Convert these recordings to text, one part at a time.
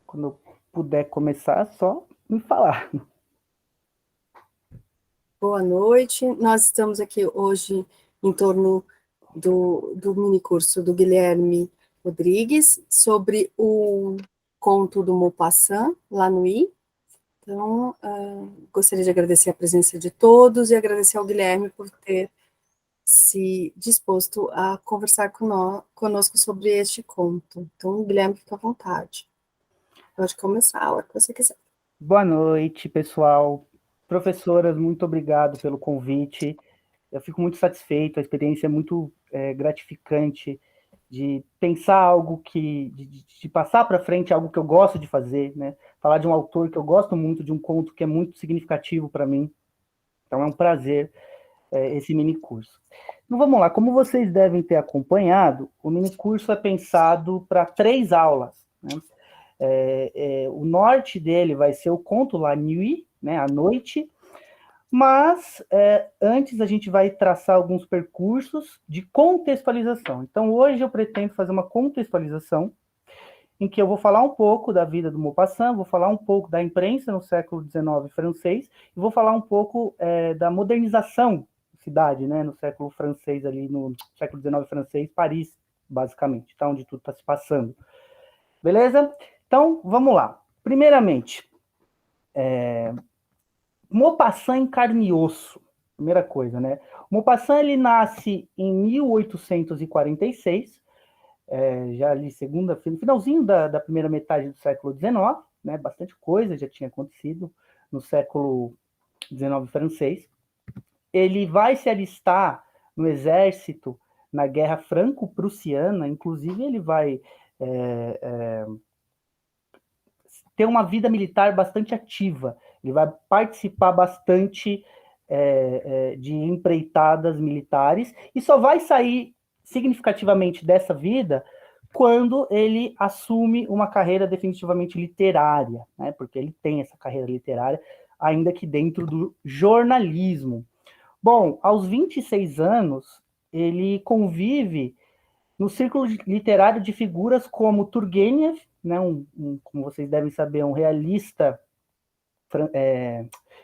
Quando eu puder começar, só me falar. Boa noite. Nós estamos aqui hoje em torno do minicurso do Guilherme Rodrigues sobre o conto do Maupassant, La Nuit. Então, gostaria de agradecer a presença de todos e agradecer ao Guilherme por ter se disposto a conversar conosco sobre este conto. Então, Guilherme, fica à vontade. Pode começar a hora que você quiser. Boa noite, pessoal. Professoras, muito obrigado pelo convite. Eu fico muito satisfeito, a experiência é muito gratificante de pensar algo de passar para frente algo que eu gosto de fazer, né? Falar de um autor que eu gosto muito, de um conto que é muito significativo para mim. Então é um prazer esse mini curso. Então vamos lá, como vocês devem ter acompanhado, o mini curso é pensado para 3 aulas, né? O norte dele vai ser o conto La Nuit, né, a noite, mas antes a gente vai traçar alguns percursos de contextualização. Então hoje eu pretendo fazer uma contextualização em que eu vou falar um pouco da vida do Maupassant, vou falar um pouco da imprensa no século XIX francês, e vou falar um pouco da modernização da cidade, né, no século francês, ali no século XIX francês, Paris, basicamente, tá, onde tudo está se passando. Beleza? Então, vamos lá. Primeiramente, Maupassant em carne e osso. Primeira coisa, né? O Maupassant, ele nasce em 1846, já ali finalzinho da primeira metade do século XIX, né? Bastante coisa já tinha acontecido no século XIX francês. Ele vai se alistar no exército na Guerra Franco-Prussiana, inclusive ele vai ter uma vida militar bastante ativa, ele vai participar bastante de empreitadas militares, e só vai sair significativamente dessa vida quando ele assume uma carreira definitivamente literária, né? Porque ele tem essa carreira literária, ainda que dentro do jornalismo. Bom, aos 26 anos, ele convive no círculo literário de figuras como Turgenev, né, como vocês devem saber, um realista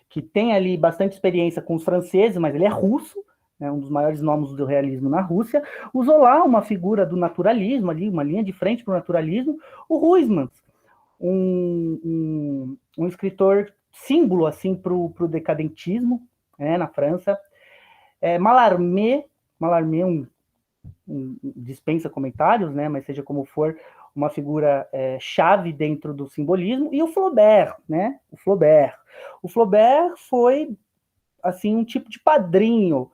que tem ali bastante experiência com os franceses, mas ele é russo, né, um dos maiores nomes do realismo na Rússia. O Zola, uma figura do naturalismo, ali, uma linha de frente para o naturalismo. O Huysmans, um escritor símbolo assim, para o decadentismo, né, na França. Mallarmé, dispensa comentários, né, mas seja como for, uma figura chave dentro do simbolismo, e o Flaubert, né, o Flaubert foi, assim, um tipo de padrinho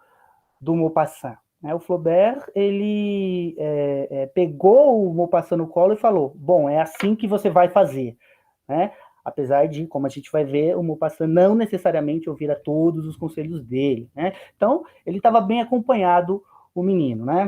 do Maupassant, né? O Flaubert, ele pegou o Maupassant no colo e falou, bom, é assim que você vai fazer, né? Apesar de, como a gente vai ver, o Maupassant não necessariamente ouvir a todos os conselhos dele, né? Então, ele estava bem acompanhado, o menino, né?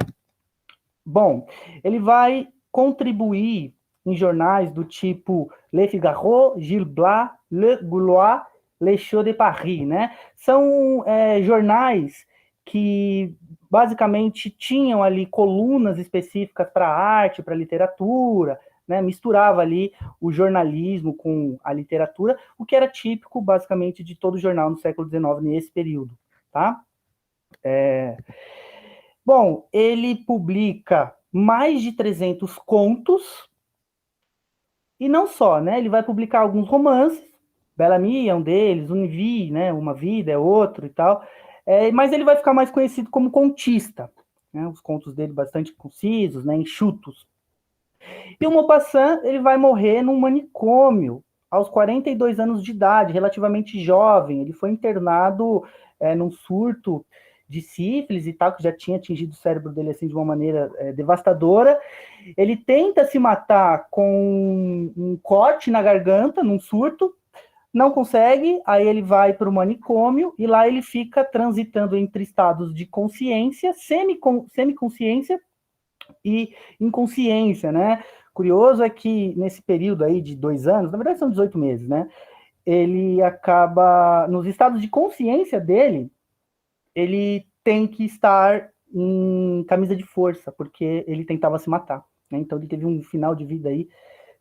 Bom, ele vai contribuir em jornais do tipo Le Figaro, Gil Blas, Le Gaulois, Le Show de Paris, né? São jornais que basicamente tinham ali colunas específicas para arte, para literatura, né? Misturava ali o jornalismo com a literatura, o que era típico basicamente de todo jornal no século XIX nesse período, tá? Bom, ele publica mais de 300 contos, e não só, né? Ele vai publicar alguns romances, Bellamy é um deles, Univie, né? Uma Vida é outro e tal, mas ele vai ficar mais conhecido como contista, né? Os contos dele bastante concisos, né? Enxutos. E o Maupassant, ele vai morrer num manicômio, aos 42 anos de idade, relativamente jovem. Ele foi internado num surto de sífilis e tal, que já tinha atingido o cérebro dele assim de uma maneira devastadora. Ele tenta se matar com um corte na garganta, num surto, não consegue, aí ele vai para o manicômio e lá ele fica transitando entre estados de consciência, semiconsciência e inconsciência, né? Curioso é que nesse período aí de 2 anos, na verdade são 18 meses, né? Ele acaba, nos estados de consciência dele, ele tem que estar em camisa de força, porque ele tentava se matar, né? Então ele teve um final de vida aí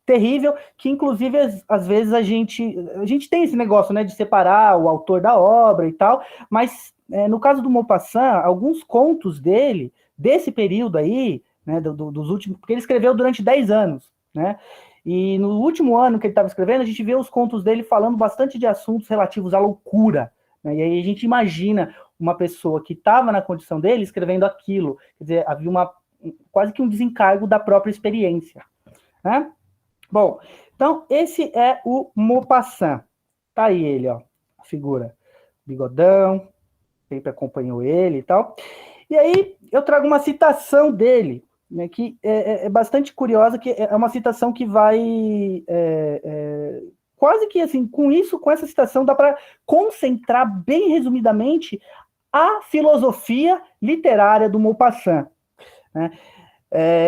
terrível, que inclusive às vezes a gente tem esse negócio, né, de separar o autor da obra e tal, mas no caso do Maupassant, alguns contos dele, desse período aí, né, dos últimos, porque ele escreveu durante 10 anos, né, e no último ano que ele estava escrevendo, a gente vê os contos dele falando bastante de assuntos relativos à loucura, né, e aí a gente imagina uma pessoa que estava na condição dele escrevendo aquilo, quer dizer, havia quase que um desencargo da própria experiência, né? Bom, então esse é o Maupassant. Tá aí ele, ó, a figura. Bigodão, sempre acompanhou ele e tal. E aí eu trago uma citação dele, né, que é bastante curiosa, que é uma citação que vai quase que assim, com essa citação dá para concentrar bem resumidamente a filosofia literária do Maupassant, né?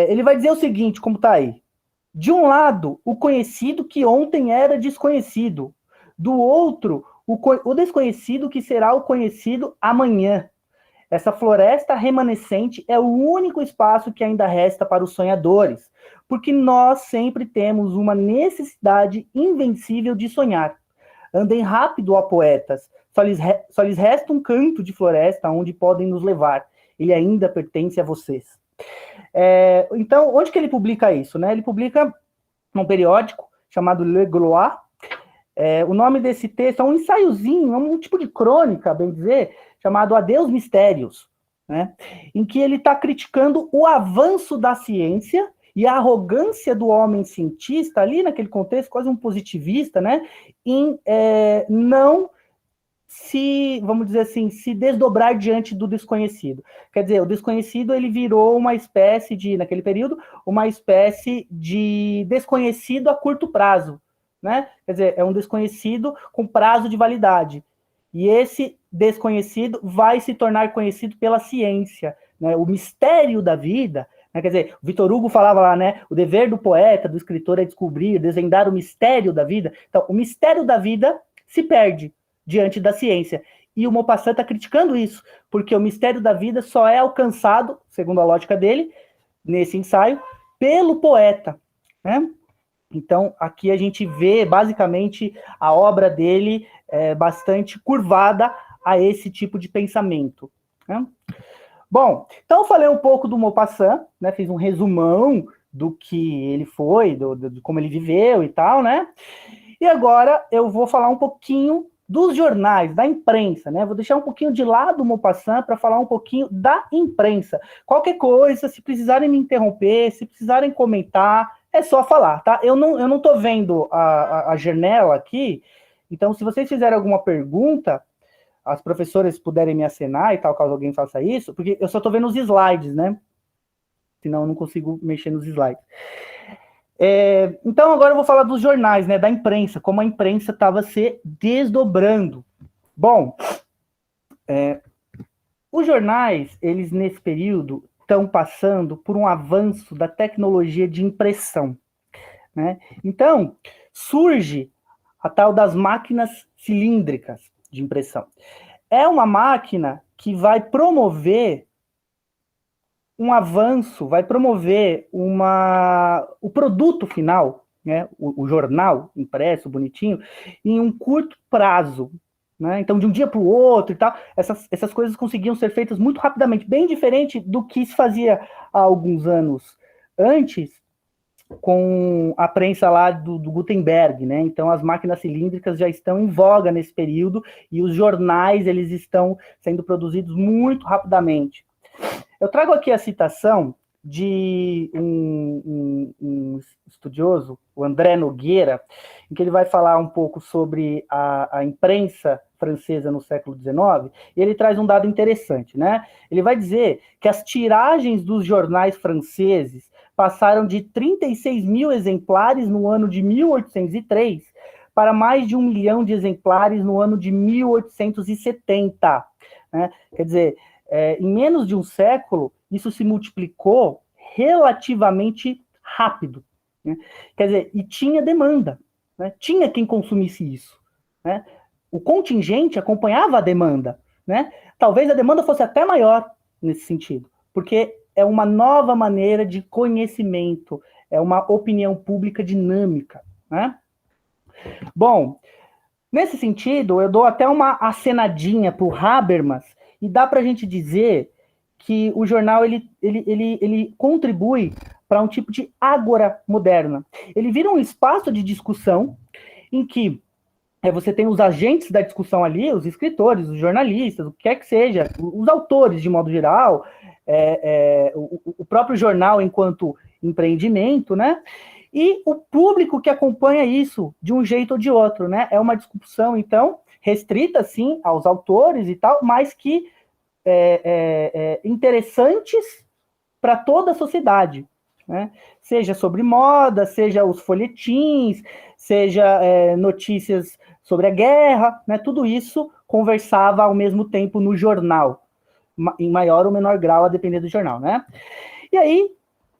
Ele vai dizer o seguinte, como tá aí: de um lado, o conhecido que ontem era desconhecido. Do outro, o desconhecido que será o conhecido amanhã. Essa floresta remanescente é o único espaço que ainda resta para os sonhadores, porque nós sempre temos uma necessidade invencível de sonhar. Andem rápido, ó poetas, só lhes resta um canto de floresta onde podem nos levar. Ele ainda pertence a vocês. Então, onde que ele publica isso, né? Ele publica num periódico chamado Le Gloire. O nome desse texto é um ensaiozinho, é um tipo de crônica, bem dizer, chamado Adeus Mistérios, né? Em que ele está criticando o avanço da ciência e a arrogância do homem cientista, ali naquele contexto, quase um positivista, né? Em não se, vamos dizer assim, se desdobrar diante do desconhecido. Quer dizer, o desconhecido, ele virou uma espécie de, naquele período, uma espécie de desconhecido a curto prazo, né? Quer dizer, é um desconhecido com prazo de validade. E esse desconhecido vai se tornar conhecido pela ciência, né? O mistério da vida, né? Quer dizer, o Victor Hugo falava lá, né? O dever do poeta, do escritor é descobrir, desvendar o mistério da vida. Então, o mistério da vida se perde diante da ciência. E o Maupassant está criticando isso, porque o mistério da vida só é alcançado, segundo a lógica dele, nesse ensaio, pelo poeta, né? Então, aqui a gente vê, basicamente, a obra dele bastante curvada a esse tipo de pensamento, né? Bom, então eu falei um pouco do Maupassant, né? Fiz um resumão do que ele foi, de como ele viveu e tal, né? E agora eu vou falar um pouquinho dos jornais, da imprensa, né? Vou deixar um pouquinho de lado o Maupassant para falar um pouquinho da imprensa. Qualquer coisa, se precisarem me interromper, se precisarem comentar, é só falar, tá? Eu não tô vendo a janela aqui, então se vocês fizerem alguma pergunta, as professoras puderem me acenar e tal, caso alguém faça isso, porque eu só tô vendo os slides, né? Senão eu não consigo mexer nos slides. Então agora eu vou falar dos jornais, né, da imprensa, como a imprensa estava se desdobrando. Bom, os jornais, eles nesse período estão passando por um avanço da tecnologia de impressão, né? Então surge a tal das máquinas cilíndricas de impressão. É uma máquina que vai promover um avanço, vai promover o produto final, né, o jornal impresso, bonitinho, em um curto prazo, né? Então, de um dia para o outro e tal, essas coisas conseguiam ser feitas muito rapidamente, bem diferente do que se fazia há alguns anos antes, com a prensa lá do Gutenberg, né? Então, as máquinas cilíndricas já estão em voga nesse período e os jornais, eles estão sendo produzidos muito rapidamente. Eu trago aqui a citação de um estudioso, o André Nogueira, em que ele vai falar um pouco sobre a imprensa francesa no século XIX, e ele traz um dado interessante, né? Ele vai dizer que as tiragens dos jornais franceses passaram de 36 mil exemplares no ano de 1803 para mais de 1 milhão de exemplares no ano de 1870, né? Quer dizer, em menos de um século, isso se multiplicou relativamente rápido, né? Quer dizer, e tinha demanda, né? Tinha quem consumisse isso, né? O contingente acompanhava a demanda, né? Talvez a demanda fosse até maior nesse sentido, porque é uma nova maneira de conhecimento, é uma opinião pública dinâmica, né? Bom, nesse sentido, eu dou até uma acenadinha para o Habermas, e dá para a gente dizer que o jornal ele contribui para um tipo de ágora moderna. Ele vira um espaço de discussão em que você tem os agentes da discussão ali, os escritores, os jornalistas, o que quer que seja, os autores de modo geral, o próprio jornal enquanto empreendimento, né? E o público que acompanha isso de um jeito ou de outro, né? É uma discussão, então, restrita, sim, aos autores e tal, mas que interessantes para toda a sociedade, né? Seja sobre moda, seja os folhetins, seja notícias sobre a guerra, né? Tudo isso conversava ao mesmo tempo no jornal, em maior ou menor grau, a depender do jornal, né? E aí,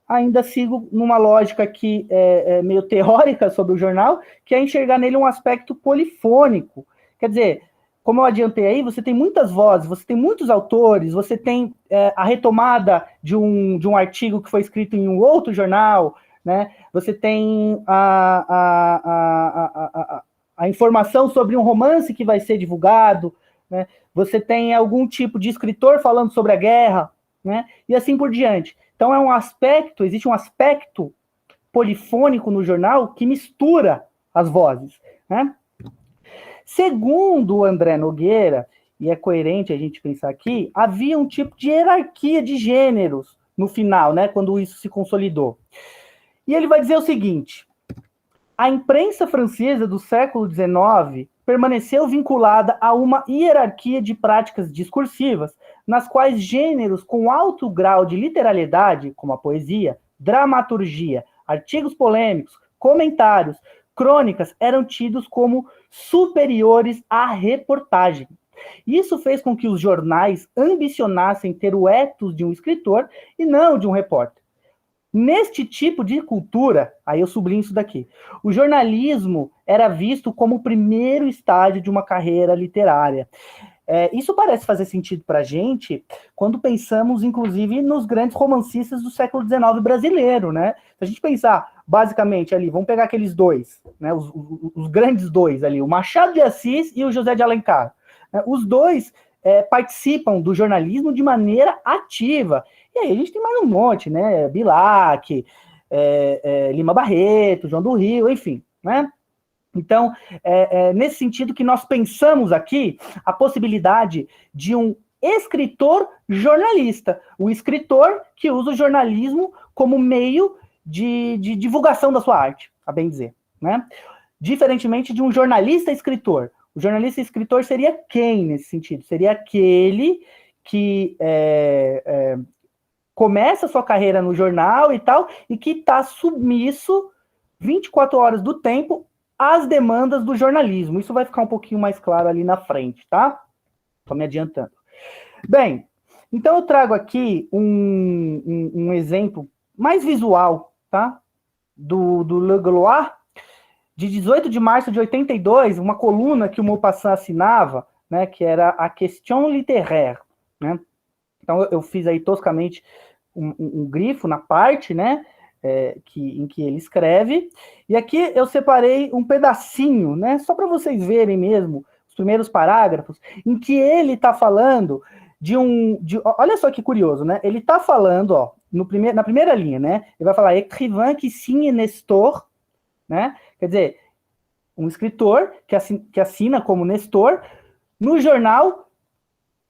ainda sigo numa lógica que é meio teórica sobre o jornal, que é enxergar nele um aspecto polifônico. Quer dizer, como eu adiantei aí, você tem muitas vozes, você tem muitos autores, você tem a retomada de um artigo que foi escrito em um outro jornal, né? Você tem a informação sobre um romance que vai ser divulgado, né? Você tem algum tipo de escritor falando sobre a guerra, né? E assim por diante. Então existe um aspecto polifônico no jornal que mistura as vozes, né? Segundo o André Nogueira, e é coerente a gente pensar aqui, havia um tipo de hierarquia de gêneros no final, né, quando isso se consolidou. E ele vai dizer o seguinte: a imprensa francesa do século XIX permaneceu vinculada a uma hierarquia de práticas discursivas, nas quais gêneros com alto grau de literalidade, como a poesia, dramaturgia, artigos polêmicos, comentários, crônicas, eram tidos como superiores à reportagem. Isso fez com que os jornais ambicionassem ter o ethos de um escritor e não de um repórter. Neste tipo de cultura, aí eu sublinho isso daqui, o jornalismo era visto como o primeiro estágio de uma carreira literária. Isso parece fazer sentido para a gente quando pensamos, inclusive, nos grandes romancistas do século XIX brasileiro, né? Se a gente pensar, basicamente, ali, vamos pegar aqueles dois, né? Os grandes dois ali, o Machado de Assis e o José de Alencar. Os dois participam do jornalismo de maneira ativa. E aí a gente tem mais um monte, né? Bilac, Lima Barreto, João do Rio, enfim, né? Então, nesse sentido que nós pensamos aqui a possibilidade de um escritor jornalista, o escritor que usa o jornalismo como meio de divulgação da sua arte, a bem dizer, né? Diferentemente de um jornalista escritor. O jornalista escritor seria quem nesse sentido? Seria aquele que começa a sua carreira no jornal e tal, e que está submisso 24 horas do tempo às demandas do jornalismo. Isso vai ficar um pouquinho mais claro ali na frente, tá? Estou me adiantando. Bem, então eu trago aqui um exemplo mais visual, tá? Do Le Gaulois, de 18 de março de 82, uma coluna que o Maupassant assinava, né, que era a Question littéraire, né? Então eu fiz aí toscamente um grifo na parte, né, em que ele escreve, e aqui eu separei um pedacinho, né, só para vocês verem mesmo os primeiros parágrafos, em que ele está falando olha só que curioso, né, ele está falando, ó, na primeira linha, né, ele vai falar écrivain qui signe Nestor, né, quer dizer, um escritor que assina como Nestor no jornal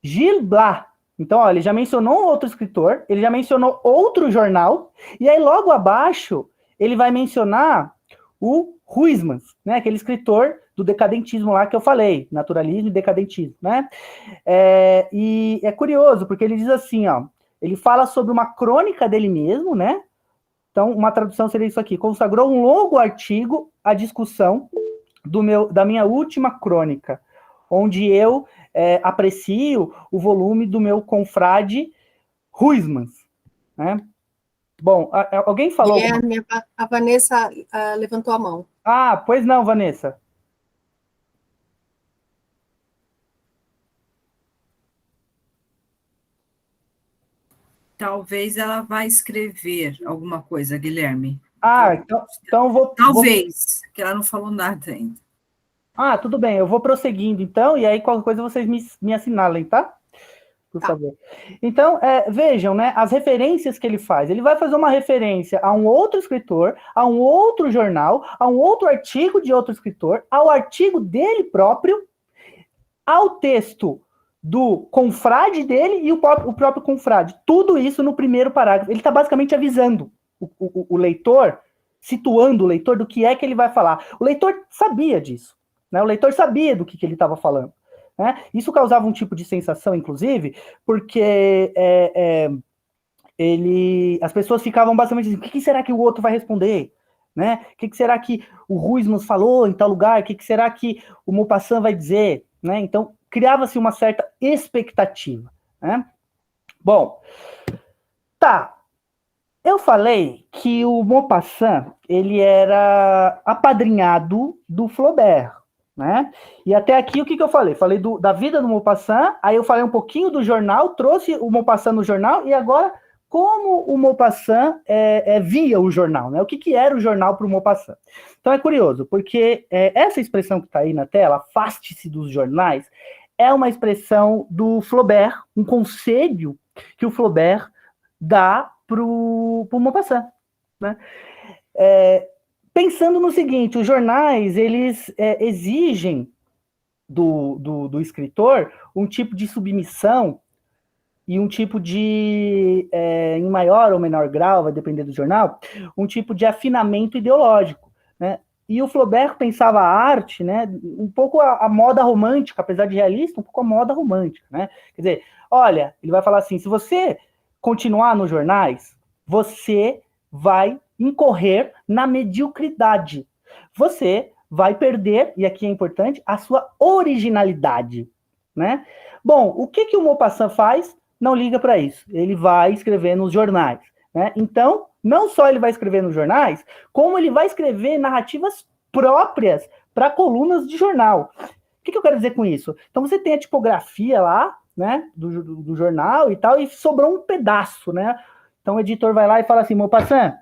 Gil Blas. Então, ó, ele já mencionou outro escritor, ele já mencionou outro jornal, e aí logo abaixo ele vai mencionar o Huysmans, né, aquele escritor do decadentismo lá que eu falei, naturalismo e decadentismo, né? E é curioso, porque ele diz assim, ó, ele fala sobre uma crônica dele mesmo, né? Então, uma tradução seria isso aqui: consagrou um longo artigo à discussão da minha última crônica, onde eu aprecio o volume do meu confrade Huysmans, né? Bom, alguém falou... Guilherme, a Vanessa levantou a mão. Ah, pois não, Vanessa. Talvez ela vá escrever alguma coisa, Guilherme. então Talvez, que ela não falou nada ainda. Tudo bem, eu vou prosseguindo então, e aí qualquer coisa vocês me assinalem, tá? Por favor. Então, vejam, né, as referências que ele faz. Ele vai fazer uma referência a um outro escritor, a um outro jornal, a um outro artigo de outro escritor, ao artigo dele próprio, ao texto do confrade dele e o próprio confrade. Tudo isso no primeiro parágrafo. Ele está basicamente avisando o leitor, situando o leitor do que é que ele vai falar. O leitor sabia disso, né? O leitor sabia do que ele estava falando. Né? Isso causava um tipo de sensação, inclusive, porque as pessoas ficavam basicamente dizendo, o que será que o outro vai responder? Né? O que será que o Ruiz nos falou em tal lugar? O que será que o Maupassant vai dizer? Né? Então, criava-se uma certa expectativa. Né? Bom, eu falei que o Maupassant, ele era apadrinhado do Flaubert. Né? E até aqui o que eu falei? Falei da vida do Maupassant, aí eu falei um pouquinho do jornal, trouxe o Maupassant no jornal, e agora como o Maupassant via o jornal, né? O que era o jornal para o Maupassant. Então é curioso, porque essa expressão que está aí na tela, afaste-se dos jornais, é uma expressão do Flaubert, um conselho que o Flaubert dá para o Maupassant. Né? Pensando no seguinte, os jornais, eles exigem do escritor um tipo de submissão e um tipo de, em maior ou menor grau, vai depender do jornal, um tipo de afinamento ideológico. Né? E o Flaubert pensava a arte, né, um pouco a moda romântica, apesar de realista, um pouco a moda romântica. Né? Quer dizer, olha, ele vai falar assim, se você continuar nos jornais, você vai incorrer na mediocridade. Você vai perder, e aqui é importante, a sua originalidade. Né? Bom, o que o Maupassant faz? Não liga para isso. Ele vai escrever nos jornais. Né? Então, não só ele vai escrever nos jornais, como ele vai escrever narrativas próprias para colunas de jornal. O que eu quero dizer com isso? Então, você tem a tipografia lá, né, do jornal e tal, e sobrou um pedaço, né? Então, o editor vai lá e fala assim, Maupassant,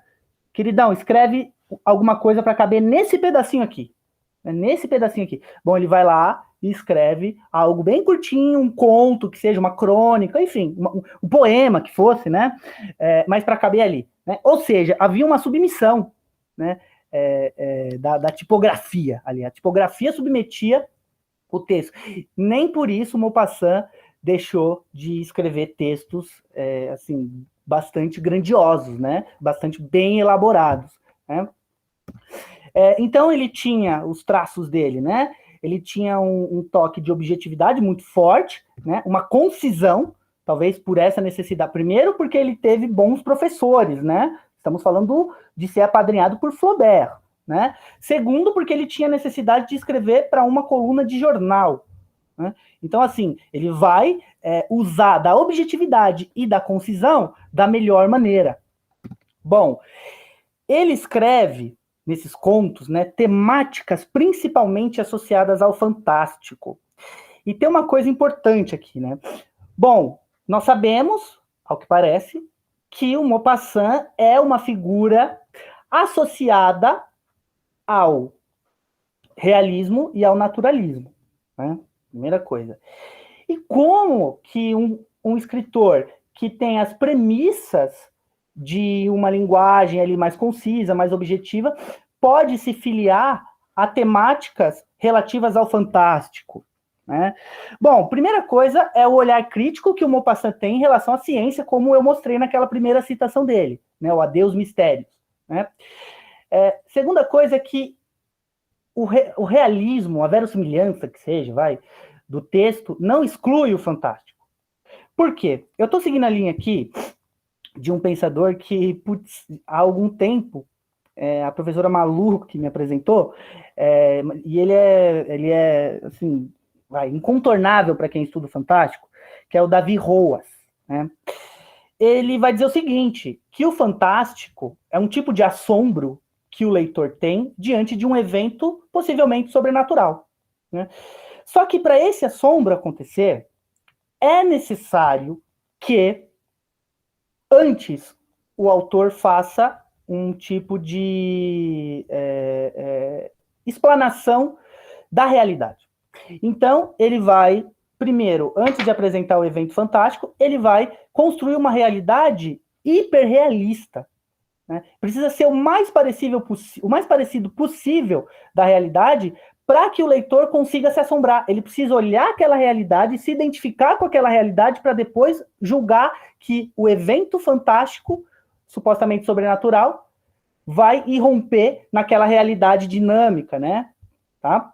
queridão, escreve alguma coisa para caber nesse pedacinho aqui. Nesse pedacinho aqui. Bom, ele vai lá e escreve algo bem curtinho, um conto, que seja uma crônica, enfim, um poema que fosse, né? Mas para caber ali. Né? Ou seja, havia uma submissão, né? Da tipografia ali. A tipografia submetia o texto. Nem por isso o Maupassant deixou de escrever textos assim, bastante grandiosos, né? Bastante bem elaborados. Né? Então ele tinha os traços dele, né? Ele tinha um toque de objetividade muito forte, né? Uma concisão, talvez por essa necessidade. Primeiro, porque ele teve bons professores, né? Estamos falando de ser apadrinhado por Flaubert, né? Segundo, porque ele tinha necessidade de escrever para uma coluna de jornal. Né? Então, assim, ele vai usar da objetividade e da concisão da melhor maneira. Bom, ele escreve nesses contos, né, temáticas principalmente associadas ao fantástico. E tem uma coisa importante aqui, né? Bom, nós sabemos, ao que parece, que o Maupassant é uma figura associada ao realismo e ao naturalismo, né? Primeira coisa. E como que um escritor que tem as premissas de uma linguagem ali mais concisa, mais objetiva, pode se filiar a temáticas relativas ao fantástico. Né? Bom, primeira coisa é o olhar crítico que o Maupassant tem em relação à ciência, como eu mostrei naquela primeira citação dele, né? O Adeus Mistérios. Né? Segunda coisa é que o realismo, a verossimilhança que seja, do texto, não exclui o fantástico. Por quê? Eu estou seguindo a linha aqui de um pensador que, há algum tempo, a professora Malu, que me apresentou, e ele é assim, incontornável para quem estuda o fantástico, que é o Davi Roas. Né? Ele vai dizer o seguinte, que o fantástico é um tipo de assombro que o leitor tem diante de um evento possivelmente sobrenatural. Né? Só que para esse assombro acontecer, é necessário que antes o autor faça um tipo de explanação da realidade. Então, ele vai, primeiro, antes de apresentar o evento fantástico, ele vai construir uma realidade hiperrealista. Né? Precisa ser o mais parecido possível da realidade para que o leitor consiga se assombrar. Ele precisa olhar aquela realidade, se identificar com aquela realidade para depois julgar que o evento fantástico, supostamente sobrenatural, vai irromper naquela realidade dinâmica, né? Tá?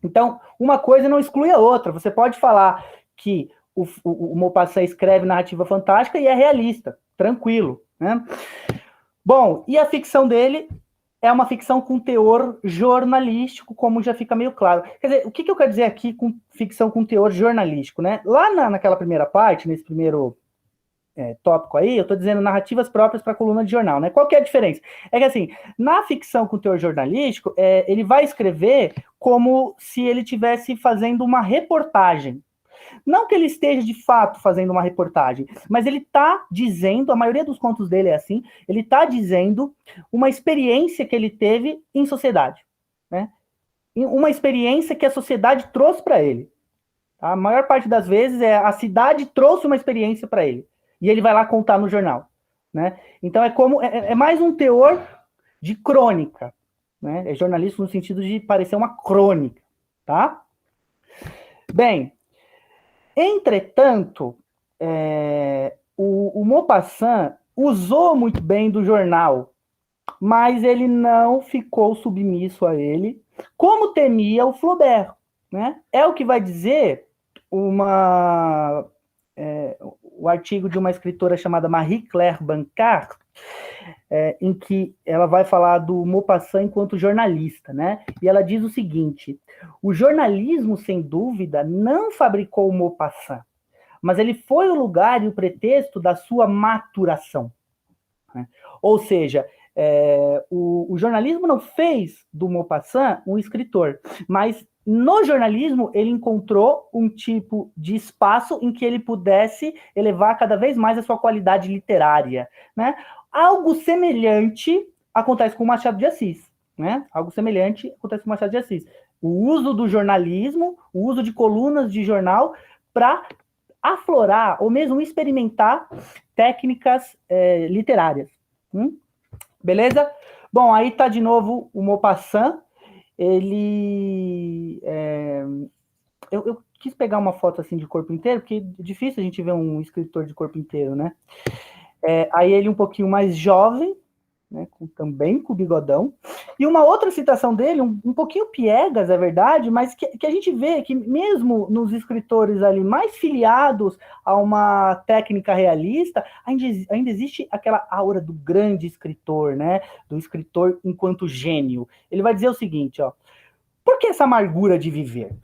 Então, uma coisa não exclui a outra. Você pode falar que o Maupassant escreve narrativa fantástica e é realista, tranquilo, né? Bom, e a ficção dele é uma ficção com teor jornalístico, como já fica meio claro. Quer dizer, o que eu quero dizer aqui com ficção com teor jornalístico, né? Lá naquela primeira parte, nesse primeiro tópico aí, eu estou dizendo narrativas próprias para a coluna de jornal, né? Qual que é a diferença? É que, assim, na ficção com teor jornalístico, ele vai escrever como se ele estivesse fazendo uma reportagem. Não que ele esteja, de fato, fazendo uma reportagem, mas ele está dizendo, a maioria dos contos dele é assim, ele está dizendo uma experiência que ele teve em sociedade, né? Uma experiência que a sociedade trouxe para ele. A maior parte das vezes a cidade trouxe uma experiência para ele. E ele vai lá contar no jornal, né? Então é mais um teor de crônica, né? É jornalístico no sentido de parecer uma crônica, tá? Bem, entretanto, o Maupassant usou muito bem do jornal, mas ele não ficou submisso a ele, como temia o Flaubert, né? É o que vai dizer o artigo de uma escritora chamada Marie-Claire Bancard, em que ela vai falar do Maupassant enquanto jornalista, né? E ela diz o seguinte: o jornalismo, sem dúvida, não fabricou o Maupassant, mas ele foi o lugar e o pretexto da sua maturação. Né? Ou seja, o jornalismo não fez do Maupassant um escritor, mas no jornalismo ele encontrou um tipo de espaço em que ele pudesse elevar cada vez mais a sua qualidade literária, né? Algo semelhante acontece com o Machado de Assis, né? Algo semelhante acontece com o Machado de Assis. O uso do jornalismo, o uso de colunas de jornal para aflorar ou mesmo experimentar técnicas literárias. Beleza? Bom, aí tá de novo o Maupassant. Ele... Eu quis pegar uma foto assim de corpo inteiro, porque é difícil a gente ver um escritor de corpo inteiro, né? Aí ele um pouquinho mais jovem, né, também com bigodão. E uma outra citação dele, um pouquinho piegas, é verdade, mas que a gente vê que mesmo nos escritores ali mais filiados a uma técnica realista, ainda existe aquela aura do grande escritor, né? Do escritor enquanto gênio. Ele vai dizer o seguinte, ó: por que essa amargura de viver?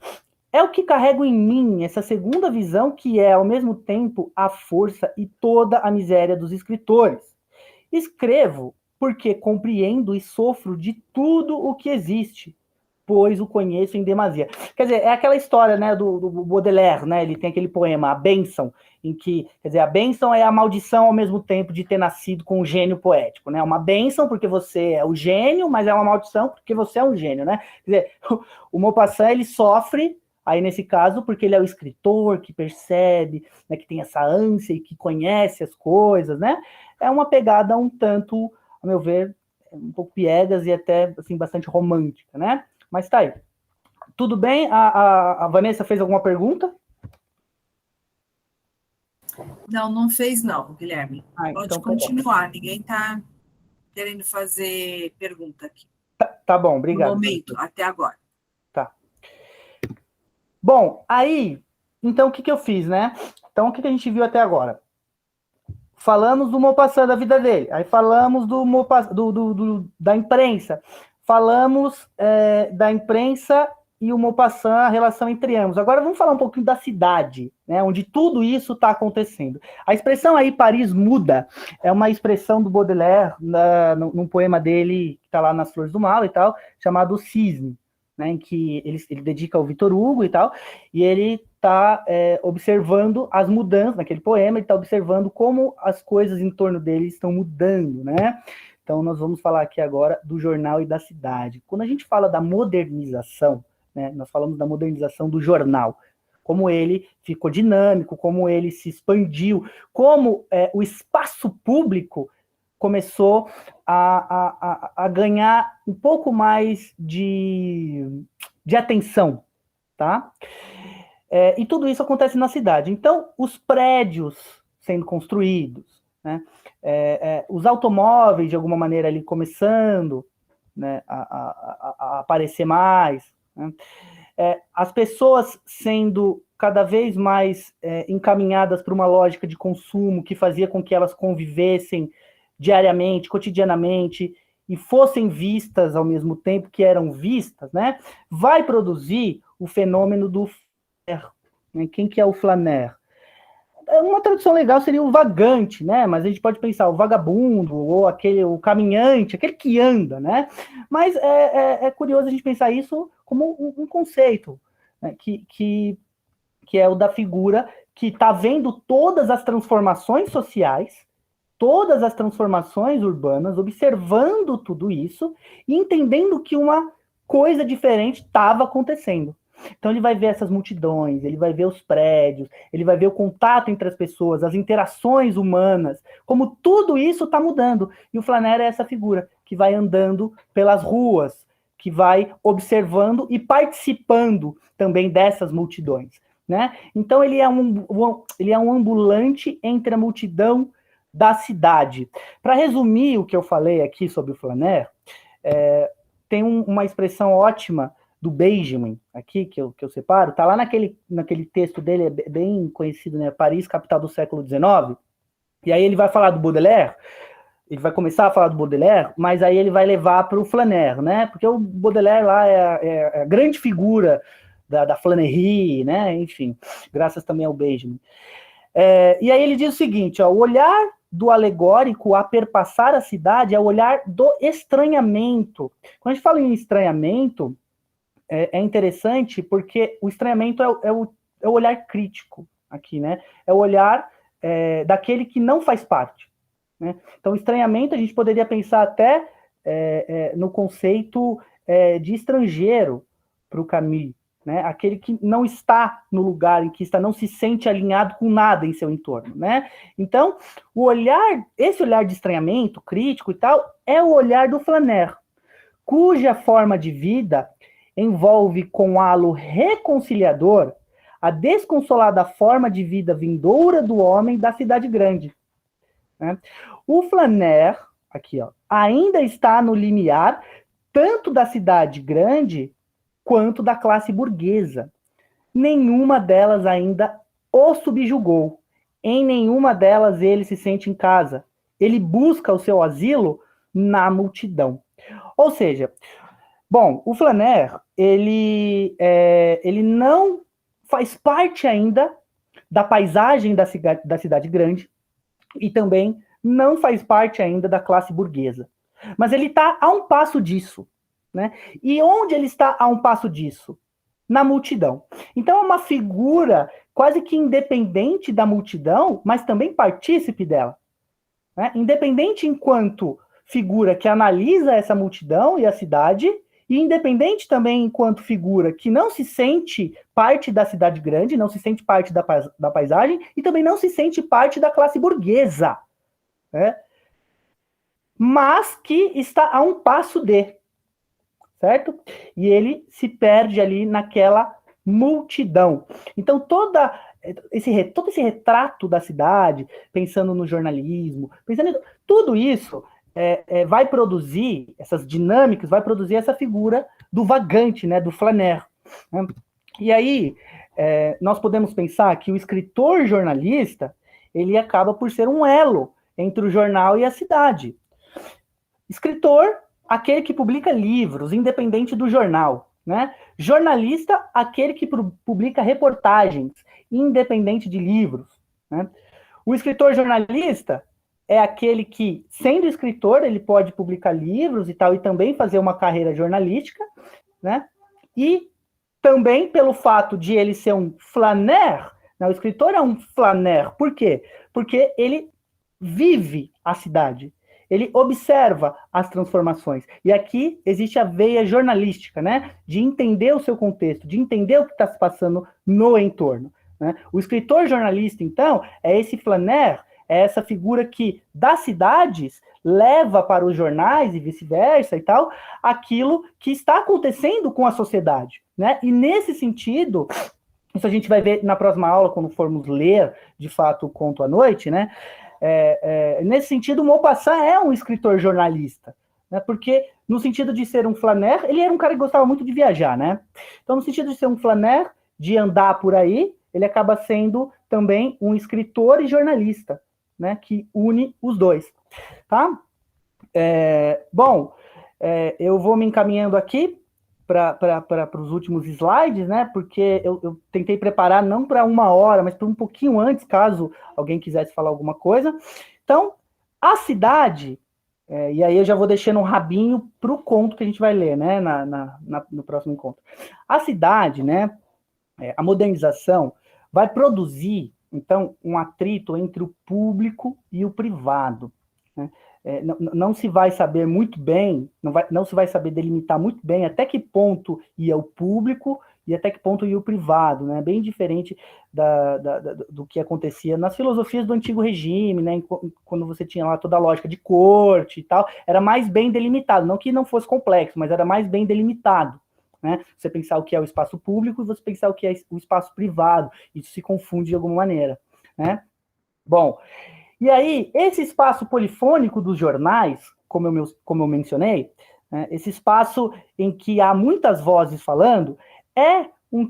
É o que carrego em mim, essa segunda visão que é, ao mesmo tempo, a força e toda a miséria dos escritores. Escrevo porque compreendo e sofro de tudo o que existe, pois o conheço em demasia. Quer dizer, é aquela história, né, do Baudelaire, né? Ele tem aquele poema, A Bênção, em que, quer dizer, a bênção é a maldição ao mesmo tempo de ter nascido com um gênio poético, né? Uma bênção porque você é o gênio, mas é uma maldição porque você é um gênio, né? Quer dizer, o Maupassant, ele sofre, aí nesse caso, porque ele é o escritor que percebe, né, que tem essa ânsia e que conhece as coisas, né? É uma pegada um tanto, a meu ver, um pouco piegas e até, assim, bastante romântica, né? Mas tá aí. Tudo bem? A Vanessa fez alguma pergunta? Não fez não, Guilherme. Pode então continuar, ninguém está querendo fazer pergunta aqui. Tá bom, obrigado. No momento, até agora. Tá. Bom, aí, então o que eu fiz, né? Então o que a gente viu até agora? Falamos do Maupassant, da vida dele. Aí falamos da imprensa. Falamos da imprensa e o Maupassant, a relação entre ambos. Agora vamos falar um pouquinho da cidade, né, onde tudo isso está acontecendo. A expressão aí, Paris muda, é uma expressão do Baudelaire, num poema dele, que está lá nas Flores do Mal e tal, chamado Cisne, né, em que ele dedica ao Victor Hugo e tal, e ele está observando as mudanças, naquele poema, ele está observando como as coisas em torno dele estão mudando, né? Então, nós vamos falar aqui agora do jornal e da cidade. Quando a gente fala da modernização, né, nós falamos da modernização do jornal, como ele ficou dinâmico, como ele se expandiu, como o espaço público começou a ganhar um pouco mais de atenção, tá? E tudo isso acontece na cidade. Então, os prédios sendo construídos, né? Os automóveis, de alguma maneira, ali começando, né, a aparecer mais, né? As pessoas sendo cada vez mais encaminhadas para uma lógica de consumo que fazia com que elas convivessem diariamente, cotidianamente, e fossem vistas ao mesmo tempo que eram vistas, né? Vai produzir o fenômeno do flaner, né? Quem que é o flaner? Uma tradução legal seria o vagante, né? Mas a gente pode pensar o vagabundo, ou o caminhante, aquele que anda, né? Mas é curioso a gente pensar isso como um conceito, né? Que é o da figura que está vendo todas as transformações sociais, todas as transformações urbanas, observando tudo isso e entendendo que uma coisa diferente estava acontecendo. Então ele vai ver essas multidões, ele vai ver os prédios, ele vai ver o contato entre as pessoas, as interações humanas, como tudo isso está mudando. E o flaner é essa figura que vai andando pelas ruas, que vai observando e participando também dessas multidões, né? Então ele é um ambulante entre a multidão da cidade. Para resumir o que eu falei aqui sobre o flaner, tem uma expressão ótima do Benjamin, aqui, que eu separo, tá lá naquele texto dele, bem conhecido, né? Paris, capital do século XIX, e aí ele vai falar do Baudelaire, ele vai começar a falar do Baudelaire, mas aí ele vai levar para o flaner, né? Porque o Baudelaire lá é a grande figura da flanerie, né? Enfim, graças também ao Benjamin. E aí ele diz o seguinte, ó, o olhar do alegórico a perpassar a cidade é o olhar do estranhamento. Quando a gente fala em estranhamento, é interessante porque o estranhamento é o olhar crítico aqui, né? É o olhar daquele que não faz parte, né? Então, estranhamento a gente poderia pensar até no conceito de estrangeiro para o Camus, né? Aquele que não está no lugar em que está, não se sente alinhado com nada em seu entorno, né? Então, esse olhar de estranhamento crítico e tal, é o olhar do flaner, cuja forma de vida envolve com halo reconciliador a desconsolada forma de vida vindoura do homem da cidade grande, né? O flaner, aqui, ó, ainda está no limiar tanto da cidade grande quanto da classe burguesa. Nenhuma delas ainda o subjugou. Em nenhuma delas ele se sente em casa. Ele busca o seu asilo na multidão. Ou seja, bom, o flaner, ele não faz parte ainda da paisagem da cidade grande e também não faz parte ainda da classe burguesa. Mas ele está a um passo disso, né? E onde ele está a um passo disso? Na multidão. Então é uma figura quase que independente da multidão, mas também partícipe dela, né? Independente enquanto figura que analisa essa multidão e a cidade, e independente também enquanto figura que não se sente parte da cidade grande, não se sente parte da paisagem, e também não se sente parte da classe burguesa, né? Mas que está a um passo de, certo? E ele se perde ali naquela multidão. Então, todo esse retrato da cidade, pensando no jornalismo, pensando em tudo isso, vai produzir, essas dinâmicas, vai produzir essa figura do vagante, né, do flaner, né? E aí, nós podemos pensar que o escritor jornalista, ele acaba por ser um elo entre o jornal e a cidade. Escritor, aquele que publica livros, independente do jornal, né? Jornalista, aquele que publica reportagens, independente de livros, né? O escritor jornalista é aquele que, sendo escritor, ele pode publicar livros e tal, e também fazer uma carreira jornalística, né? E também pelo fato de ele ser um flaner, né? O escritor é um flaner. Por quê? Porque ele vive a cidade. ele observa as transformações. E aqui existe a veia jornalística, né? De entender o seu contexto, de entender o que está se passando no entorno, né? O escritor jornalista, então, é esse flaneur, é essa figura que, das cidades, leva para os jornais e vice-versa e tal, aquilo que está acontecendo com a sociedade, né? E nesse sentido, isso a gente vai ver na próxima aula, quando formos ler, de fato, o Conto à Noite, né? Nesse sentido, o Maupassant é um escritor jornalista, né? Porque, no sentido de ser um flaneur, ele era um cara que gostava muito de viajar, né? Então, no sentido de ser um flaneur, de andar por aí, ele acaba sendo também um escritor e jornalista, né? Que une os dois, tá? Eu vou me encaminhando aqui para os últimos slides, né? Porque eu tentei preparar não para 1 hora, mas para um pouquinho antes, caso alguém quisesse falar alguma coisa. Então, a cidade, e aí eu já vou deixando um rabinho para o conto que a gente vai ler, né? No próximo encontro. A cidade, né? A modernização vai produzir, então, um atrito entre o público e o privado, né? Não se vai saber muito bem, não se vai saber delimitar muito bem até que ponto ia o público e até que ponto ia o privado, né? Bem diferente do que acontecia nas filosofias do antigo regime, né? Quando você tinha lá toda a lógica de corte e tal, era mais bem delimitado, não que não fosse complexo, mas era mais bem delimitado, né? Você pensar o que é o espaço público e você pensar o que é o espaço privado, isso se confunde de alguma maneira, né? Bom, e aí, esse espaço polifônico dos jornais, como eu mencionei, né, esse espaço em que há muitas vozes falando, é um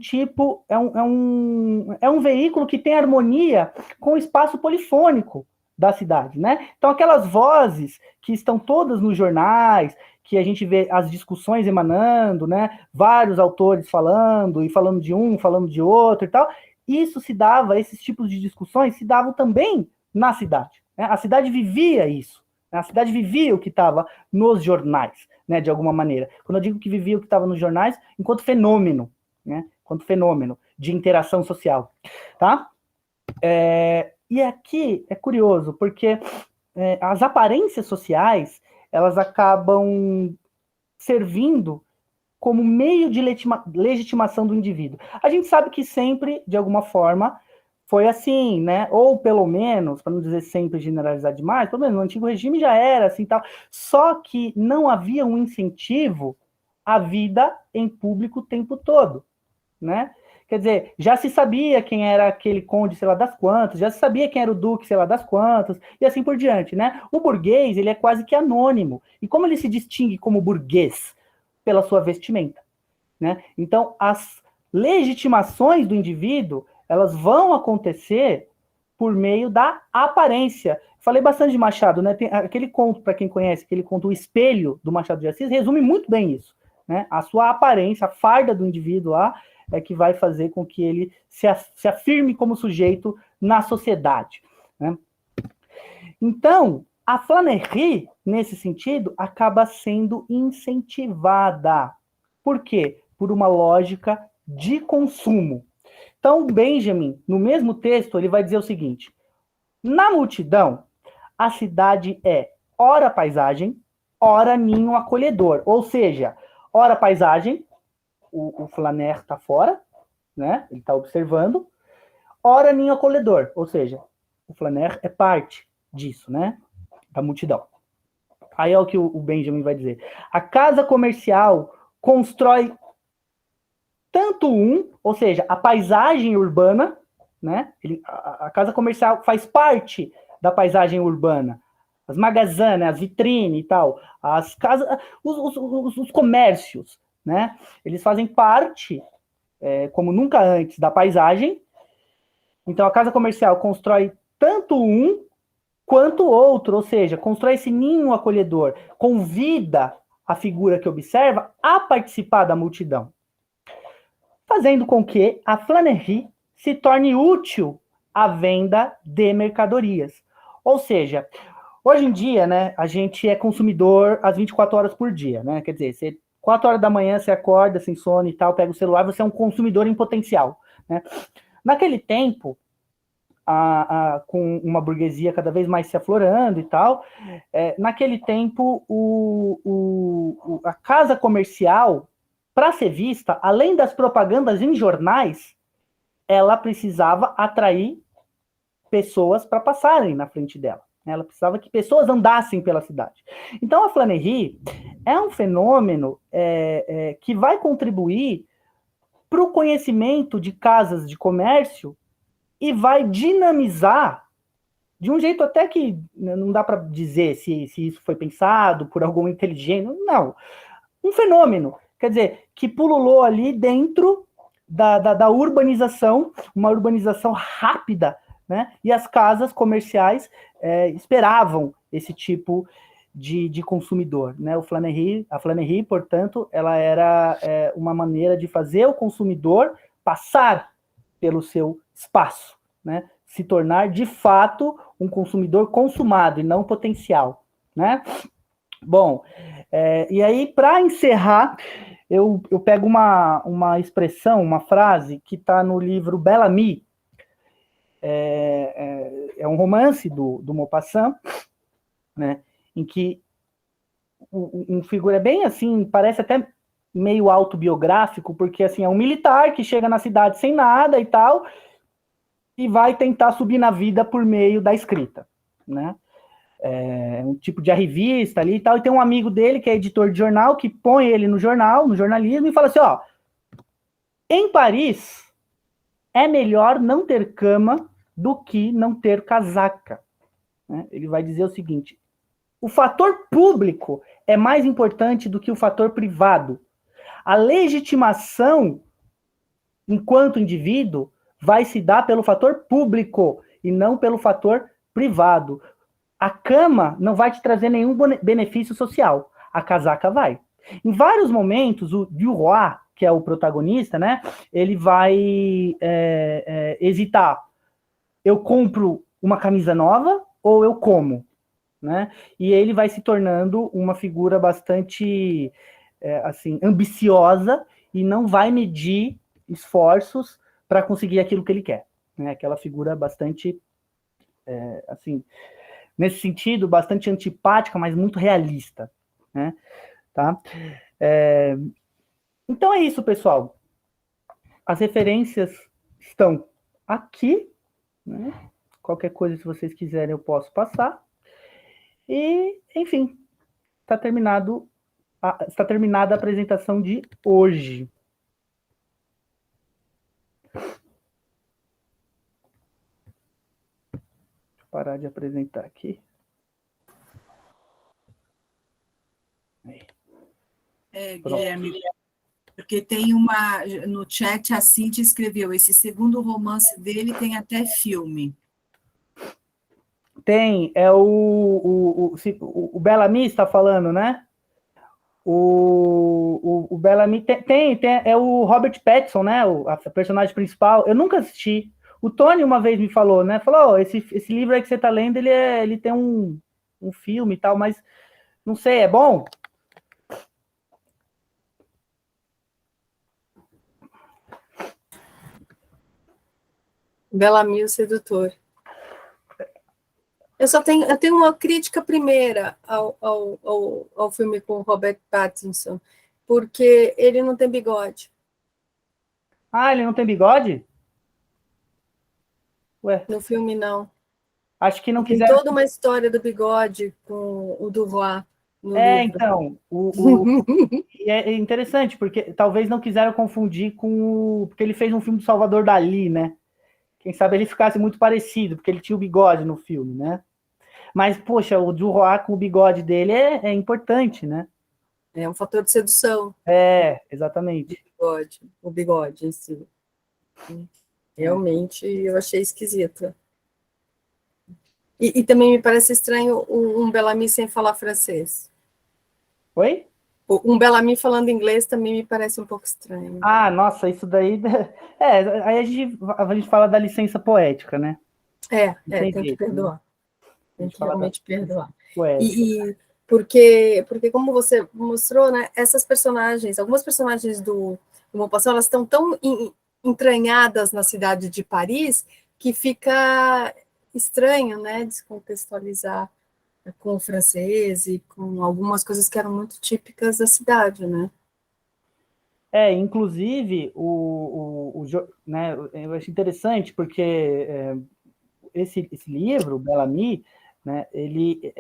veículo que tem harmonia com o espaço polifônico da cidade, né? Então, aquelas vozes que estão todas nos jornais, que a gente vê as discussões emanando, né? Vários autores falando, e falando de um, falando de outro e tal, esses tipos de discussões se davam também na cidade, né? A cidade vivia isso, né? A cidade vivia o que estava nos jornais, né? De alguma maneira. Quando eu digo que vivia o que estava nos jornais, enquanto fenômeno, né? Enquanto fenômeno de interação social, tá? E aqui é curioso, porque as aparências sociais, elas acabam servindo como meio de legitimação do indivíduo. A gente sabe que sempre, de alguma forma, foi assim, né? Ou pelo menos, para não dizer sempre generalizar demais, pelo menos no antigo regime já era assim tal. Só que não havia um incentivo à vida em público o tempo todo, né? Quer dizer, já se sabia quem era aquele conde, sei lá das quantas, já se sabia quem era o duque, sei lá das quantas, e assim por diante, né? O burguês, ele é quase que anônimo. E como ele se distingue como burguês? Pela sua vestimenta, né? Então, as legitimações do indivíduo, elas vão acontecer por meio da aparência. Falei bastante de Machado, né? Tem aquele conto, para quem conhece, aquele conto O Espelho, do Machado de Assis, resume muito bem isso, né? A sua aparência, a farda do indivíduo lá, é que vai fazer com que ele se afirme como sujeito na sociedade, né? Então, a flânerie, nesse sentido, acaba sendo incentivada. Por quê? Por uma lógica de consumo. Então, Benjamin, no mesmo texto, ele vai dizer o seguinte: na multidão, a cidade é ora paisagem, ora ninho acolhedor. Ou seja, ora paisagem, o flaneur está fora, né? Ele está observando. Ora ninho acolhedor, ou seja, o flaneur é parte disso, né? Da multidão. Aí é o que o Benjamin vai dizer. A casa comercial constrói tanto ou seja, a paisagem urbana, né? A casa comercial faz parte da paisagem urbana. As magazanas, as vitrines e tal, as casas, os comércios, né? Eles fazem parte, como nunca antes, da paisagem. Então, a casa comercial constrói tanto quanto outro, ou seja, constrói esse ninho acolhedor, convida a figura que observa a participar da multidão, fazendo com que a flânerie se torne útil à venda de mercadorias. Ou seja, hoje em dia, né, a gente é consumidor às 24 horas por dia, né? Quer dizer, 4 horas da manhã você acorda sem sono e tal, pega o celular, você é um consumidor em potencial, né? Naquele tempo, com uma burguesia cada vez mais se aflorando e tal, naquele tempo, a casa comercial, para ser vista, além das propagandas em jornais, ela precisava atrair pessoas para passarem na frente dela. Ela precisava que pessoas andassem pela cidade. Então, a flanerie é um fenômeno que vai contribuir para o conhecimento de casas de comércio e vai dinamizar, de um jeito até que não dá para dizer se isso foi pensado por algum inteligente, não. Um fenômeno, quer dizer, que pululou ali dentro da urbanização, uma urbanização rápida, né? E as casas comerciais esperavam esse tipo de consumidor, né? A flanerie, portanto, ela era uma maneira de fazer o consumidor passar pelo seu espaço, né? Se tornar, de fato, um consumidor consumado e não potencial, né? Bom, e aí, para encerrar, eu pego uma expressão, uma frase que está no livro Bel-Ami, é um romance do Maupassant, né, em que um figura bem assim, parece até meio autobiográfico, porque assim, é um militar que chega na cidade sem nada e tal, e vai tentar subir na vida por meio da escrita, né? Um tipo de revista ali e tal, e tem um amigo dele que é editor de jornal, que põe ele no jornal, no jornalismo, e fala assim, ó, em Paris é melhor não ter cama do que não ter casaca. Né? Ele vai dizer o seguinte, o fator público é mais importante do que o fator privado. A legitimação, enquanto indivíduo, vai se dar pelo fator público e não pelo fator privado. A cama não vai te trazer nenhum benefício social. A casaca vai. Em vários momentos, o Duroy, que é o protagonista, né, ele vai hesitar. Eu compro uma camisa nova ou eu como? Né? E ele vai se tornando uma figura bastante assim, ambiciosa e não vai medir esforços para conseguir aquilo que ele quer. Né? Aquela figura bastante, assim, nesse sentido, bastante antipática, mas muito realista. Né? Tá? Então é isso, pessoal. As referências estão aqui. Né? Qualquer coisa, se vocês quiserem, eu posso passar. E, enfim, está terminada a apresentação de hoje. Deixa eu parar de apresentar aqui. Guilherme, porque tem no chat a Cintia escreveu, esse segundo romance dele tem até filme. Tem, o Bel-Ami está falando, né? O Bel-Ami tem, é o Robert Pattinson, né? A personagem principal. Eu nunca assisti. O Tony uma vez me falou, né? Falou, esse livro aí que você está lendo, ele tem um filme e tal, mas não sei, é bom? Bel-Ami, o Sedutor. Eu tenho uma crítica primeira ao filme com Robert Pattinson, porque ele não tem bigode. Ah, ele não tem bigode? Ué? No filme, não. Acho que não Tem quiseram... toda uma história do bigode com o Duroy no livro. Então, é interessante, porque talvez não quiseram confundir com porque ele fez um filme do Salvador Dalí, né? Quem sabe ele ficasse muito parecido, porque ele tinha o bigode no filme, né? Mas, poxa, o Duroy com o bigode dele é importante, né? É um fator de sedução. Exatamente. O bigode em si. Realmente, eu achei esquisito. E também me parece estranho um Bel-Ami sem falar francês. Oi? Um Bel-Ami falando inglês também me parece um pouco estranho. Ah, nossa, isso daí... aí a gente fala da licença poética, né? Tem que perdoar. Né? Tem que realmente perdoar. Poética. Porque como você mostrou, né, essas personagens, algumas personagens do Maupassant, elas estão tão entranhadas na cidade de Paris que fica estranho, né, descontextualizar com o francês e com algumas coisas que eram muito típicas da cidade, né? Inclusive, né, eu acho interessante porque esse livro, Bellamy, né,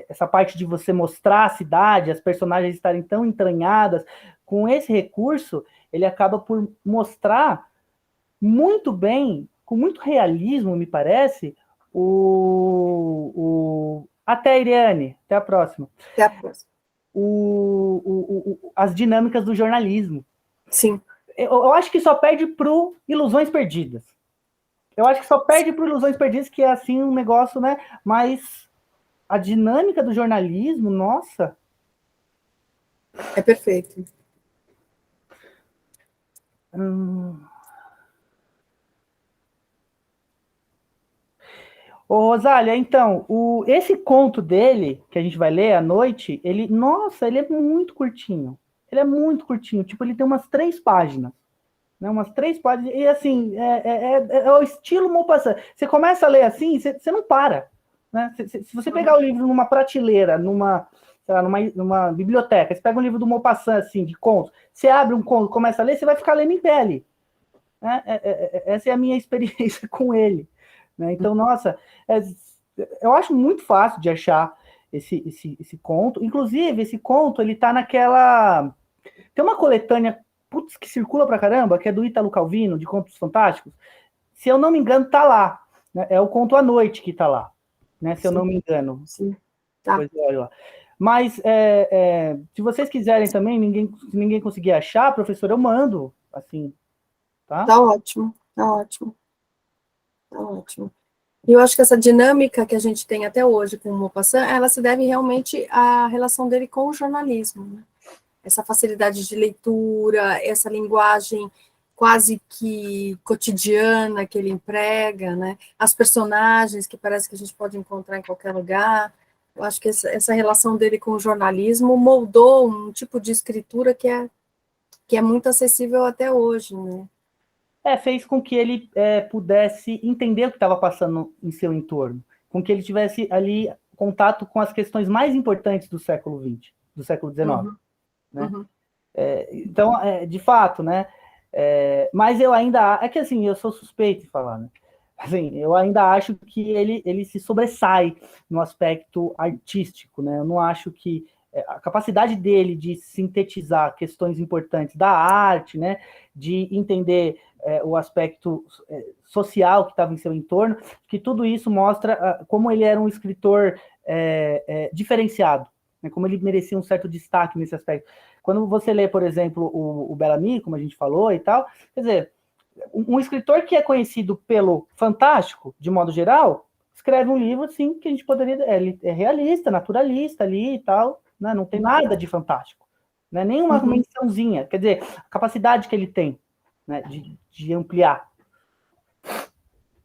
essa parte de você mostrar a cidade, as personagens estarem tão entranhadas, com esse recurso, ele acaba por mostrar muito bem, com muito realismo, me parece, até, Iriane, até a próxima. Até a próxima. As dinâmicas do jornalismo. Sim. Eu acho que só perde pro Ilusões Perdidas. Eu acho que só perde pro Ilusões Perdidas, que é assim um negócio, né? Mas a dinâmica do jornalismo, nossa. É perfeito. Ô, Rosália, então, esse conto dele, que a gente vai ler à noite, nossa, ele é muito curtinho. Ele é muito curtinho, tipo, ele tem umas 3 páginas. Né, umas 3 páginas, e assim, é o estilo Maupassant. Você começa a ler assim, você não para. Né? Se você pegar o livro numa prateleira, sei lá, numa biblioteca, você pega um livro do Maupassant, assim, de contos, você abre um conto, começa a ler, você vai ficar lendo em pé ali. Né? Essa é a minha experiência com ele. Né? Então, nossa, eu acho muito fácil de achar esse conto. Inclusive, esse conto, ele tá naquela... Tem uma coletânea, putz, que circula pra caramba, que é do Ítalo Calvino, de Contos Fantásticos. Se eu não me engano, tá lá. Né? É o Conto à Noite que tá lá. Né? Se eu não me engano. Sim. Tá. Pois olha lá. Mas, se vocês quiserem também, se ninguém conseguir achar, professor, eu mando, assim, tá? Tá ótimo, tá ótimo. Tá ótimo. E eu acho que essa dinâmica que a gente tem até hoje com o Maupassant, ela se deve realmente à relação dele com o jornalismo, né? Essa facilidade de leitura, essa linguagem quase que cotidiana que ele emprega, né? As personagens que parece que a gente pode encontrar em qualquer lugar. Eu acho que essa relação dele com o jornalismo moldou um tipo de escritura que é muito acessível até hoje, né? Fez com que ele pudesse entender o que estava passando em seu entorno, com que ele tivesse ali contato com as questões mais importantes do século XX, do século XIX. Uhum. Né? Uhum. Então, de fato, né? Mas eu ainda... É que, assim, eu sou suspeito de falar, né? Assim, eu ainda acho que ele se sobressai no aspecto artístico, né? Eu não acho que a capacidade dele de sintetizar questões importantes da arte, né? De entender o aspecto social que estava em seu entorno, que tudo isso mostra como ele era um escritor diferenciado, né? Como ele merecia um certo destaque nesse aspecto. Quando você lê, por exemplo, o Bellamy, como a gente falou e tal, quer dizer, um escritor que é conhecido pelo fantástico, de modo geral, escreve um livro, assim, que a gente poderia... É realista, naturalista ali e tal, né? Não tem nada de fantástico. Né? Nem uma mençãozinha. Quer dizer, a capacidade que ele tem, né, de ampliar.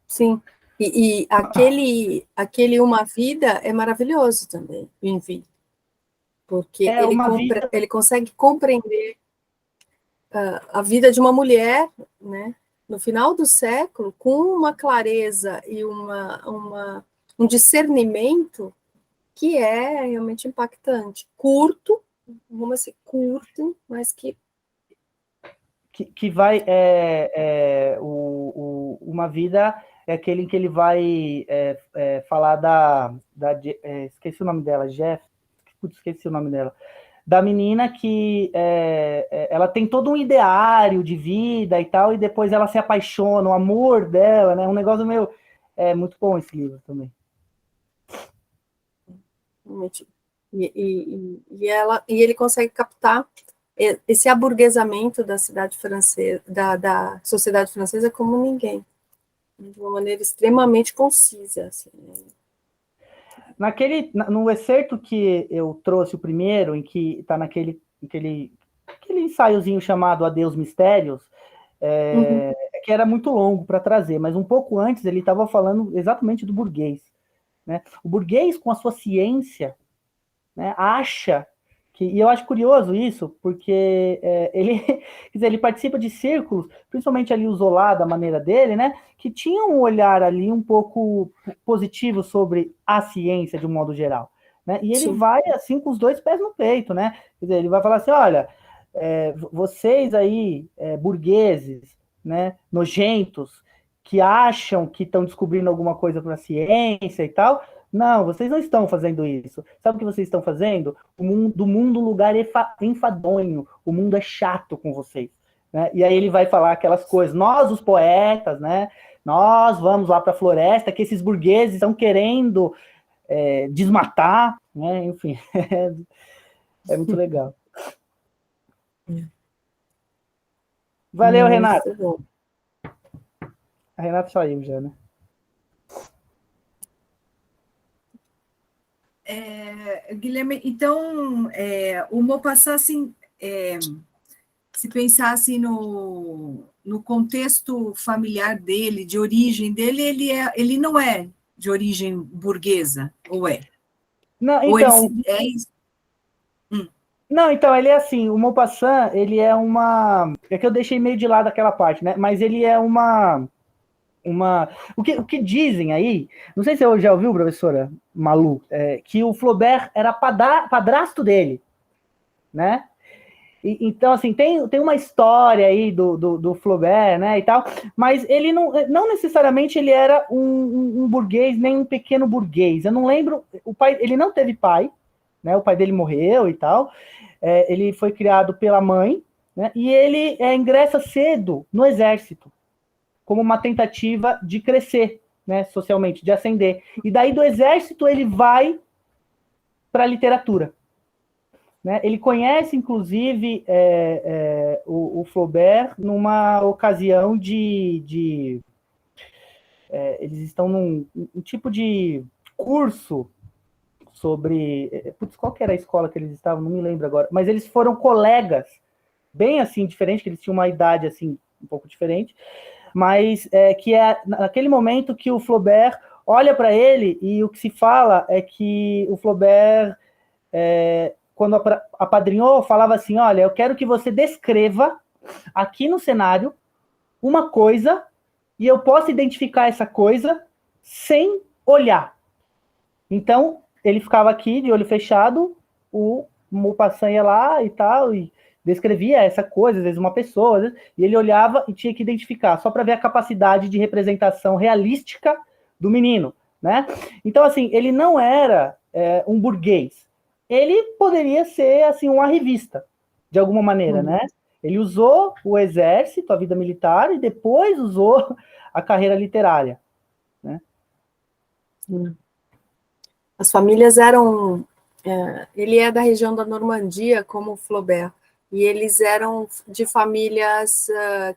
Sim. E aquele Uma Vida é maravilhoso também, enfim. Porque ele consegue compreender a vida de uma mulher, né, no final do século, com uma clareza e um discernimento que é realmente impactante. Curto, vamos dizer, curto, mas que vai... Uma Vida é aquele em que ele vai falar esqueci o nome dela, esqueci o nome dela. Da menina que ela tem todo um ideário de vida e tal, e depois ela se apaixona, o amor dela, né? Um negócio meio... É muito bom esse livro também. E ele consegue captar esse aburguesamento da cidade francesa, da sociedade francesa como ninguém, de uma maneira extremamente concisa. Assim, né? No excerto que eu trouxe o primeiro, em que está aquele ensaiozinho chamado Adeus Mistérios, que era muito longo para trazer, mas um pouco antes ele estava falando exatamente do burguês. Né? O burguês, com a sua ciência, né, acha E eu acho curioso isso, porque ele, quer dizer, ele participa de círculos, principalmente ali o Zola, da maneira dele, né, que tinham um olhar ali um pouco positivo sobre a ciência de um modo geral, né, e ele Sim. vai assim com os dois pés no peito, né, quer dizer, ele vai falar assim, olha, vocês aí, burgueses, né, nojentos, que acham que estão descobrindo alguma coisa para a ciência e tal, não, vocês não estão fazendo isso. Sabe o que vocês estão fazendo? Do mundo um lugar enfadonho. O mundo é chato com vocês. Né? E aí ele vai falar aquelas coisas. Nós, os poetas, né? Nós vamos lá para a floresta, que esses burgueses estão querendo desmatar. Né? Enfim, é muito legal. Valeu, Renato. Bom. A Renata saiu já, né? Guilherme, então, o Maupassant, assim, se pensasse no contexto familiar dele, de origem dele, ele não é de origem burguesa, ou é? Não, Ou ele então, não, então, ele é assim, o Maupassant, ele é uma... É que eu deixei meio de lado aquela parte, né? Mas ele é uma... O que dizem aí, não sei se você já ouviu, professora Malu, que o Flaubert era padrasto dele, né? Então, assim, tem uma história aí do Flaubert, né, e tal, mas ele não necessariamente ele era um burguês, nem um pequeno burguês. Eu não lembro, o pai, ele não teve pai, né, o pai dele morreu e tal, ele foi criado pela mãe, né, e ele ingressa cedo no exército, como uma tentativa de crescer, né, socialmente, de ascender. E daí do exército ele vai para a literatura. Né? Ele conhece, inclusive, o Flaubert numa ocasião eles estão num um tipo de curso sobre... Putz, qual que era a escola que eles estavam? Não me lembro agora. Mas eles foram colegas, bem assim, diferente, que eles tinham uma idade assim, um pouco diferente, mas que é naquele momento que o Flaubert olha para ele e o que se fala é que o Flaubert, quando apadrinhou, falava assim, olha, eu quero que você descreva aqui no cenário uma coisa e eu posso identificar essa coisa sem olhar. Então, ele ficava aqui de olho fechado, o Maupassant ia lá e tal, e descrevia essa coisa, às vezes uma pessoa, né? E ele olhava e tinha que identificar, só para ver a capacidade de representação realística do menino, né? Então, assim, ele não era um burguês. Ele poderia ser, assim, um arrivista, de alguma maneira, né? Ele usou o exército, a vida militar, e depois usou a carreira literária, né? As famílias eram... ele é da região da Normandia, como o Flaubert, e eles eram de famílias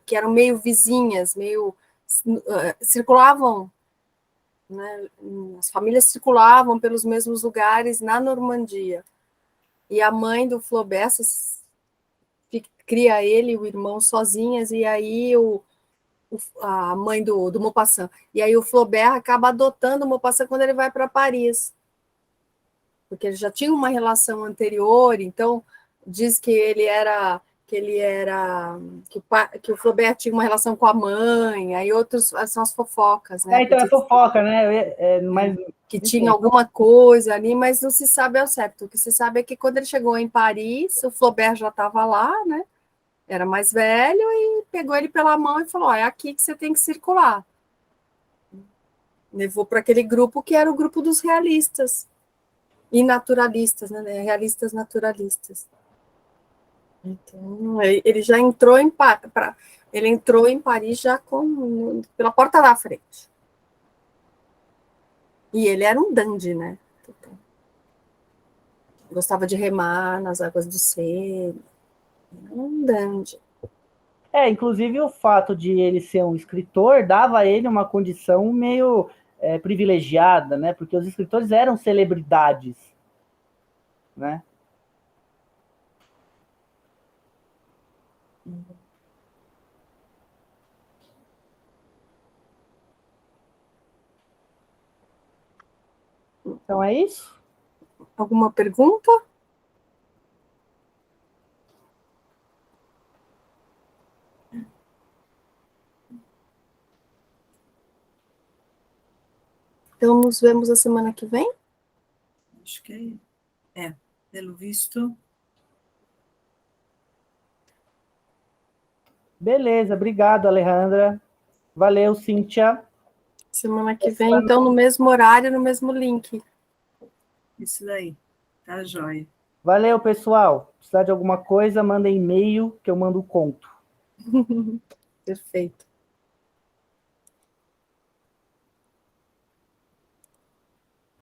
que eram meio vizinhas, meio... circulavam, né? As famílias circulavam pelos mesmos lugares na Normandia. E a mãe do Flaubert cria ele e o irmão sozinhas, e aí a mãe do Maupassant. E aí o Flaubert acaba adotando o Maupassant quando ele vai para Paris, porque ele já tinha uma relação anterior, então diz que que o Flaubert tinha uma relação com a mãe, aí outros são as fofocas, né? Então é fofoca, né? Mas, que tinha alguma coisa ali, mas não se sabe ao certo. O que se sabe é que quando ele chegou em Paris, o Flaubert já estava lá, né? Era mais velho, e pegou ele pela mão e falou: é aqui que você tem que circular. Levou para aquele grupo que era o grupo dos realistas e naturalistas, né? Realistas naturalistas. Então, ele já entrou ele entrou em Paris já pela porta da frente. E ele era um dandy, né? Gostava de remar nas águas do Sena. Um dandy. Inclusive o fato de ele ser um escritor dava a ele uma condição meio privilegiada, né? Porque os escritores eram celebridades, né? Então é isso? Alguma pergunta? Então, nos vemos a semana que vem? Acho que pelo visto. Beleza, obrigado, Alejandra. Valeu, Cíntia. Semana que vem, então, no mesmo horário, no mesmo link. Isso daí. Tá joia. Valeu, pessoal. Se precisar de alguma coisa, manda e-mail que eu mando o conto. Perfeito.